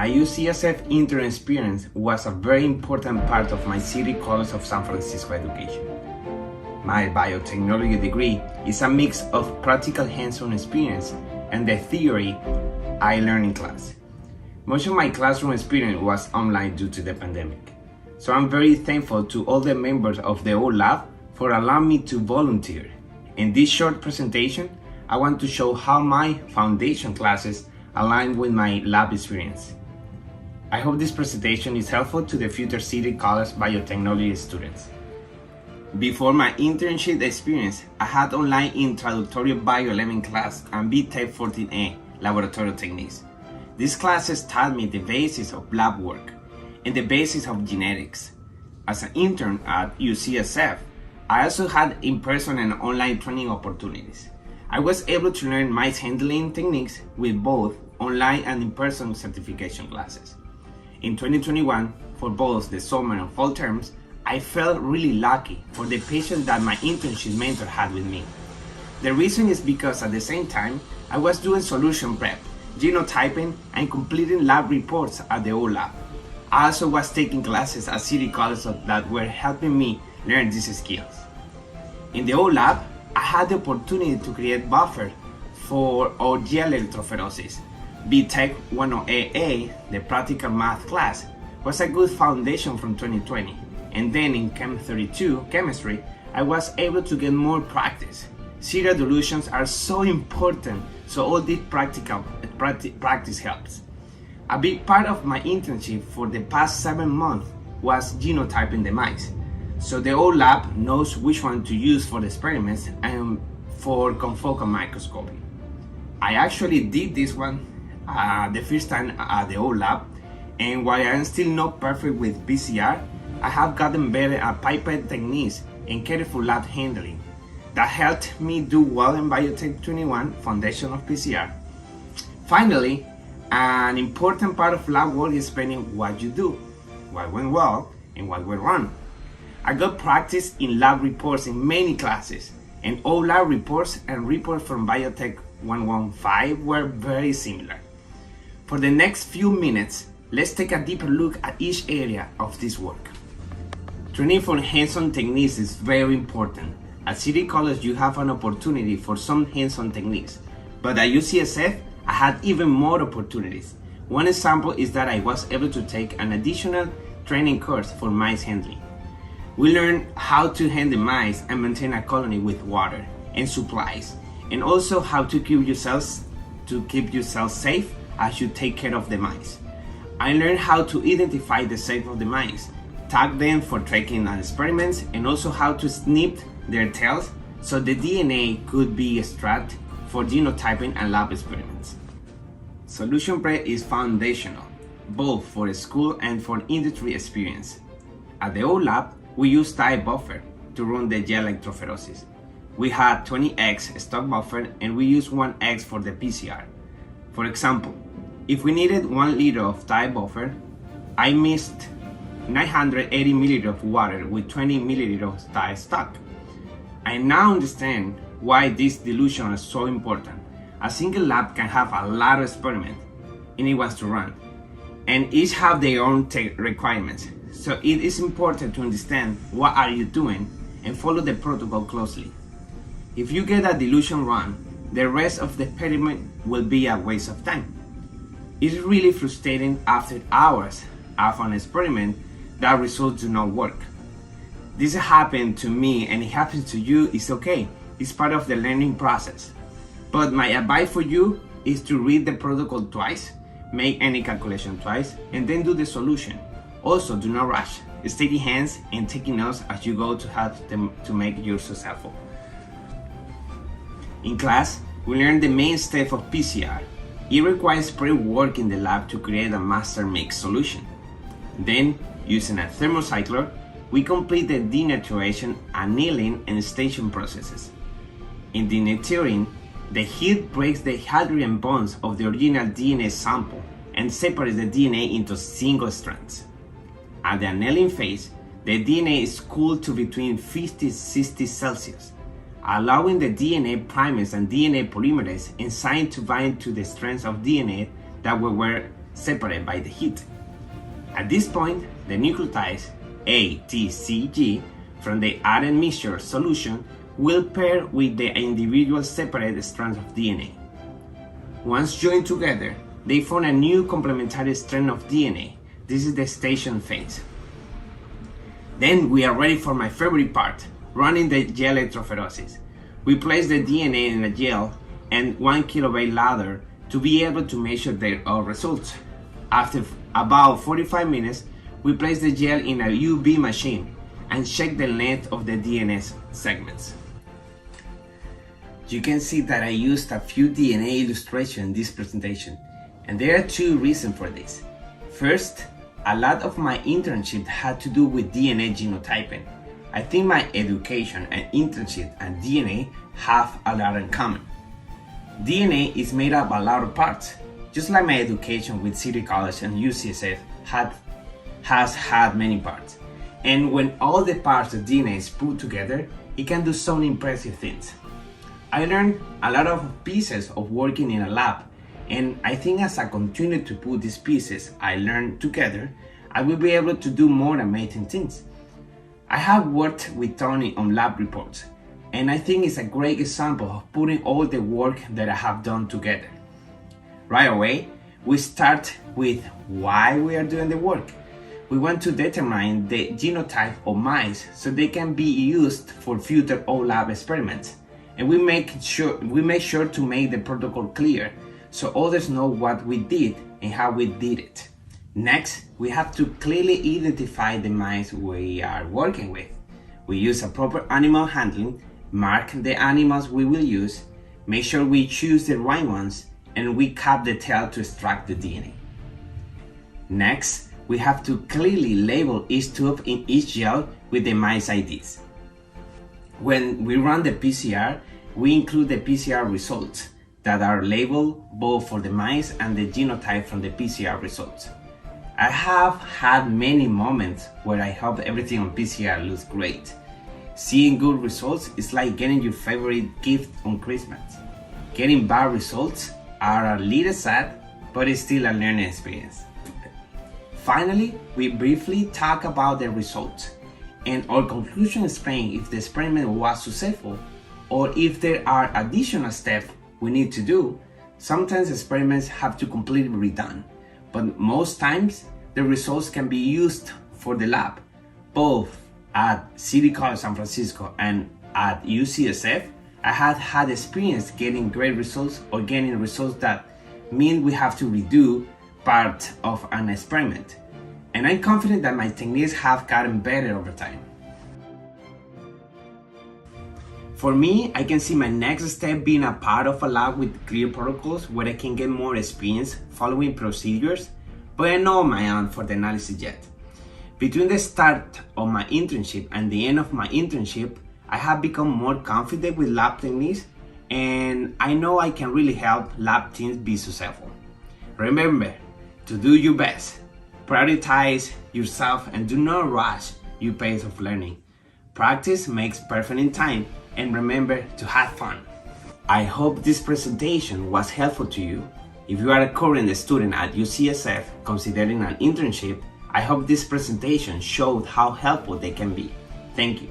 My UCSF intern experience was a very important part of my City College of San Francisco education. My biotechnology degree is a mix of practical hands-on experience and the theory I learned in class. Much of my classroom experience was online due to the pandemic, so I'm very thankful to all the members of the O Lab for allowing me to volunteer. In this short presentation, I want to show how my foundation classes align with my lab experience. I hope this presentation is helpful to the future City College biotechnology students. Before my internship experience, I had online introductory Bio 11 class and BTech 14A laboratory techniques. These classes taught me the basis of lab work and the basis of genetics. As an intern at UCSF, I also had in-person and online training opportunities. I was able to learn mice handling techniques with both online and in-person certification classes. In 2021, for both the summer and fall terms, I felt really lucky for the patience that my internship mentor had with me. The reason is because at the same time, I was doing solution prep, genotyping, and completing lab reports at the O Lab. I also was taking classes at City College that were helping me learn these skills. In the O Lab, I had the opportunity to create buffer for OGL electrophoresis. BTech 10AA, the practical math class, was a good foundation from 2020. And then in Chem 32, chemistry, I was able to get more practice. Serial dilutions are so important, so all this practice helps. A big part of my internship for the past 7 months was genotyping the mice. So the O Lab knows which one to use for the experiments and for confocal microscopy. I actually did this one the first time at the O Lab, and while I'm still not perfect with PCR, I have gotten better at pipette techniques and careful lab handling. That helped me do well in Biotech 21 Foundation of PCR. Finally, an important part of lab work is explaining what you do, what went well, and what went wrong. I got practice in lab reports in many classes, and all lab reports and reports from Biotech 115 were very similar. For the next few minutes, let's take a deeper look at each area of this work. Training for hands-on techniques is very important. At City College, you have an opportunity for some hands-on techniques, but at UCSF, I had even more opportunities. One example is that I was able to take an additional training course for mice handling. We learned how to handle mice and maintain a colony with water and supplies, and also how to keep yourself safe as you take care of the mice. I learned how to identify the shape of the mice, tag them for tracking and experiments, and also how to snip their tails so the DNA could be extracted for genotyping and lab experiments. Solution prep is foundational, both for school and for industry experience. At the O Lab, we use type buffer to run the gel electrophoresis. We had 20x stock buffer and we used 1x for the PCR. For example, if we needed 1 liter of type buffer, I mixed 980 milliliters of water with 20 milliliters of type stock. I now understand why this dilution is so important. A single lab can have a lot of experiments and it wants to run, and each have their own requirements. So it is important to understand what are you doing and follow the protocol closely. If you get a dilution wrong, the rest of the experiment will be a waste of time. It's really frustrating after hours of an experiment that results do not work. This happened to me and it happens to you, it's okay. It's part of the learning process. But my advice for you is to read the protocol twice, make any calculation twice, and then do the solution. Also, do not rush. Steady hands and taking notes as you go to help them to make yours successful. In class, we learn the main step of PCR. It requires pre-work in the lab to create a master mix solution. Then, using a thermocycler, we complete the denaturation, annealing, and station processes. In denaturing, the heat breaks the hydrogen bonds of the original DNA sample and separates the DNA into single strands. At the annealing phase, the DNA is cooled to between 50 and 60 Celsius, allowing the DNA primers and DNA polymerase enzyme to bind to the strands of DNA that were separated by the heat. At this point, the nucleotides A, T, C, G from the added mixture solution will pair with the individual separated strands of DNA. Once joined together, they form a new complementary strand of DNA. This is the station phase. Then we are ready for my favorite part, running the gel electrophoresis. We place the DNA in a gel and 1 kilobase ladder to be able to measure their results. After about 45 minutes, we place the gel in a UV machine and check the length of the DNA segments. You can see that I used a few DNA illustrations in this presentation, and there are two reasons for this. First, a lot of my internship had to do with DNA genotyping. I think my education and internship and DNA have a lot in common. DNA is made up of a lot of parts, just like my education with City College and UCSF has had many parts. And when all the parts of DNA is put together, it can do some impressive things. I learned a lot of pieces of working in a lab, and I think as I continue to put these pieces I learned together, I will be able to do more amazing things. I have worked with Tony on lab reports, and I think it's a great example of putting all the work that I have done together. Right away, we start with why we are doing the work. We want to determine the genotype of mice so they can be used for future lab experiments. And we make sure to make the protocol clear so others know what we did and how we did it. Next, we have to clearly identify the mice we are working with. We use a proper animal handling, mark the animals we will use, make sure we choose the right ones, and we cut the tail to extract the DNA. Next, we have to clearly label each tube in each gel with the mice IDs. When we run the PCR, we include the PCR results that are labeled both for the mice and the genotype from the PCR results. I have had many moments where I hope everything on PCR looks great. Seeing good results is like getting your favorite gift on Christmas. Getting bad results are a little sad, but it's still a learning experience. Finally, we briefly talk about the results, and our conclusion explains if the experiment was successful or if there are additional steps we need to do. Sometimes experiments have to completely be redone, but most times the results can be used for the lab. Both at City College San Francisco and at UCSF, I have had experience getting great results or getting results that mean we have to redo part of an experiment. And I'm confident that my techniques have gotten better over time. For me, I can see my next step being a part of a lab with clear protocols where I can get more experience following procedures, but I'm not on my own for the analysis yet. Between the start of my internship and the end of my internship, I have become more confident with lab techniques, and I know I can really help lab teams be successful. Remember to do your best, prioritize yourself, and do not rush your pace of learning. Practice makes perfect in time, and remember to have fun. I hope this presentation was helpful to you. If you are a current student at UCSF considering an internship, I hope this presentation showed how helpful they can be. Thank you.